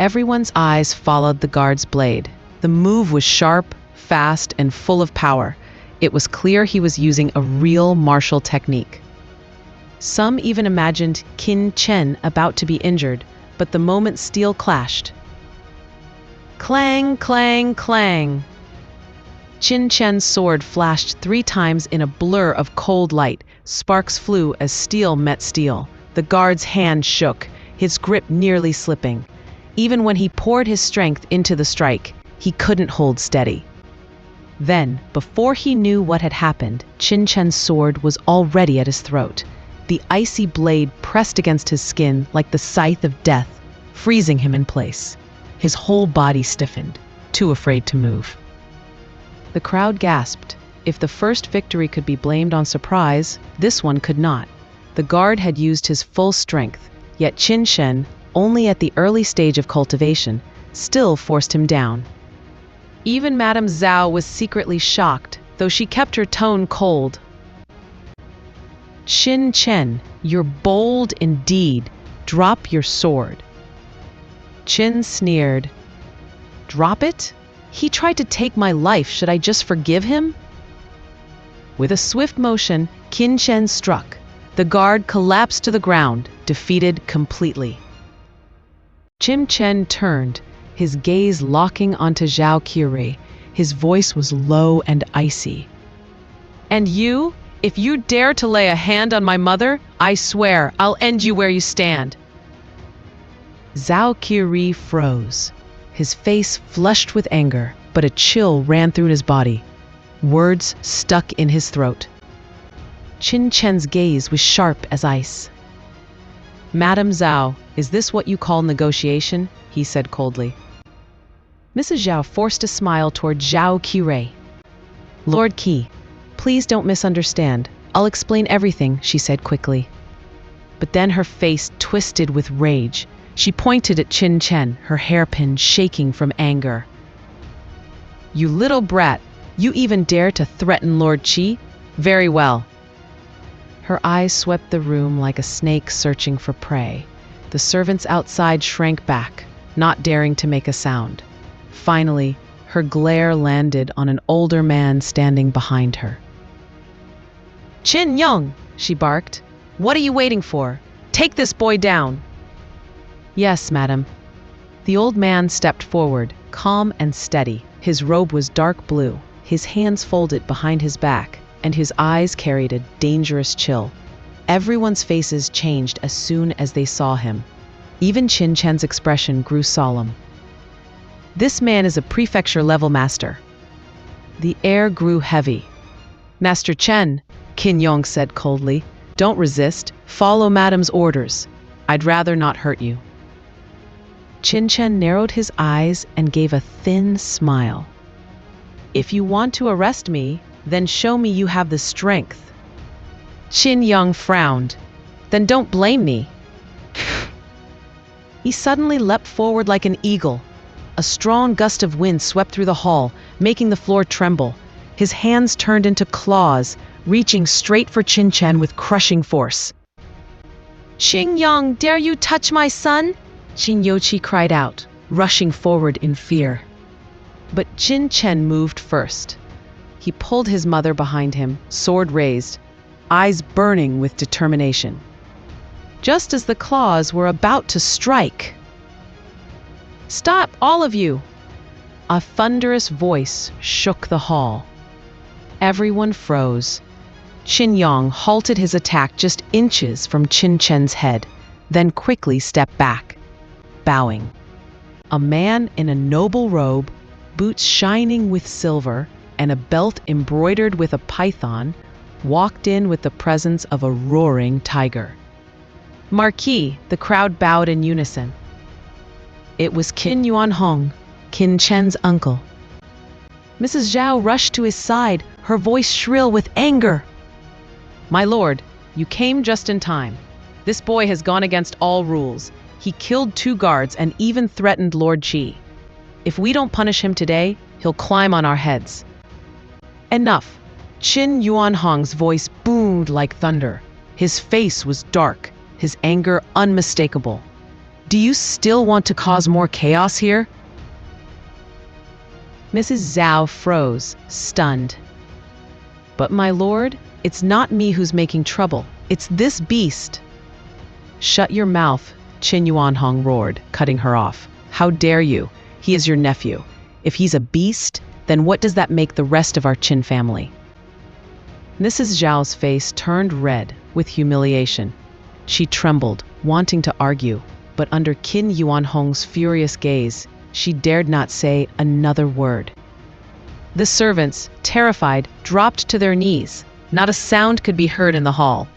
Everyone's eyes followed the guard's blade. The move was sharp, fast, and full of power. It was clear he was using a real martial technique. Some even imagined Qin Chen about to be injured, but the moment steel clashed. Clang, clang, clang. Qin Chen's sword flashed 3 times in a blur of cold light. Sparks flew as steel met steel. The guard's hand shook, his grip nearly slipping. Even when he poured his strength into the strike, he couldn't hold steady. Then, before he knew what had happened, Qin Chen's sword was already at his throat. The icy blade pressed against his skin like the scythe of death, freezing him in place. His whole body stiffened, too afraid to move. The crowd gasped. If the first victory could be blamed on surprise, this one could not. The guard had used his full strength, yet Qin Chen, only at the early stage of cultivation, still forced him down. Even Madame Zhao was secretly shocked, though she kept her tone cold. Qin Chen, you're bold indeed. Drop your sword. Qin sneered. Drop it? He tried to take my life. Should I just forgive him? With a swift motion, Qin Chen struck. The guard collapsed to the ground, defeated completely. Qin Chen turned, his gaze locking onto Zhao Qianxia. His voice was low and icy. And you? If you dare to lay a hand on my mother, I swear I'll end you where you stand. Zhao Qianxia froze. His face flushed with anger, but a chill ran through his body. Words stuck in his throat. Qin Chen's gaze was sharp as ice. Madame Zhao, is this what you call negotiation? He said coldly. Mrs. Zhao forced a smile toward Zhao Qianxia. Lord Qi, please don't misunderstand. I'll explain everything, she said quickly. But then her face twisted with rage. She pointed at Qin Chen, her hairpin shaking from anger. You little brat, you even dare to threaten Lord Qi? Very well. Her eyes swept the room like a snake searching for prey. The servants outside shrank back, not daring to make a sound. Finally, her glare landed on an older man standing behind her. Qin Yang, she barked. What are you waiting for? Take this boy down. Yes, madam. The old man stepped forward, calm and steady. His robe was dark blue, his hands folded behind his back, and his eyes carried a dangerous chill. Everyone's faces changed as soon as they saw him. Even Qin Chen's expression grew solemn. This man is a prefecture-level master. The air grew heavy. Master Chen, Qin Yang said coldly, don't resist. Follow madam's orders. I'd rather not hurt you. Qin Chen narrowed his eyes and gave a thin smile. If you want to arrest me, then show me you have the strength. Qin Yang frowned. Then don't blame me. He suddenly leapt forward like an eagle. A strong gust of wind swept through the hall, making the floor tremble. His hands turned into claws, reaching straight for Qin Chen with crushing force. Qin Yang, dare you touch my son? Qin Youqi cried out, rushing forward in fear. But Qin Chen moved first. He pulled his mother behind him, sword raised, eyes burning with determination. Just as the claws were about to strike. Stop, all of you! A thunderous voice shook the hall. Everyone froze. Qin Yang halted his attack just inches from Qin Chen's head, then quickly stepped back, bowing. A man in a noble robe, boots shining with silver, and a belt embroidered with a python, walked in with the presence of a roaring tiger. Marquis, the crowd bowed in unison. It was Qin Yuanhong, Qin Chen's uncle. Mrs. Zhao rushed to his side, her voice shrill with anger. My lord, you came just in time. This boy has gone against all rules. He killed 2 guards and even threatened Lord Qi. If we don't punish him today, he'll climb on our heads. Enough. Qin Yuanhong's voice boomed like thunder. His face was dark, his anger unmistakable. Do you still want to cause more chaos here? Mrs. Zhao froze, stunned. But my lord, it's not me who's making trouble. It's this beast. Shut your mouth, Qin Yuanhong roared, cutting her off. How dare you? He is your nephew. If he's a beast, then what does that make the rest of our Qin family? Mrs. Zhao's face turned red with humiliation. She trembled, wanting to argue, but under Qin Yuanhong's furious gaze, she dared not say another word. The servants, terrified, dropped to their knees. Not a sound could be heard in the hall.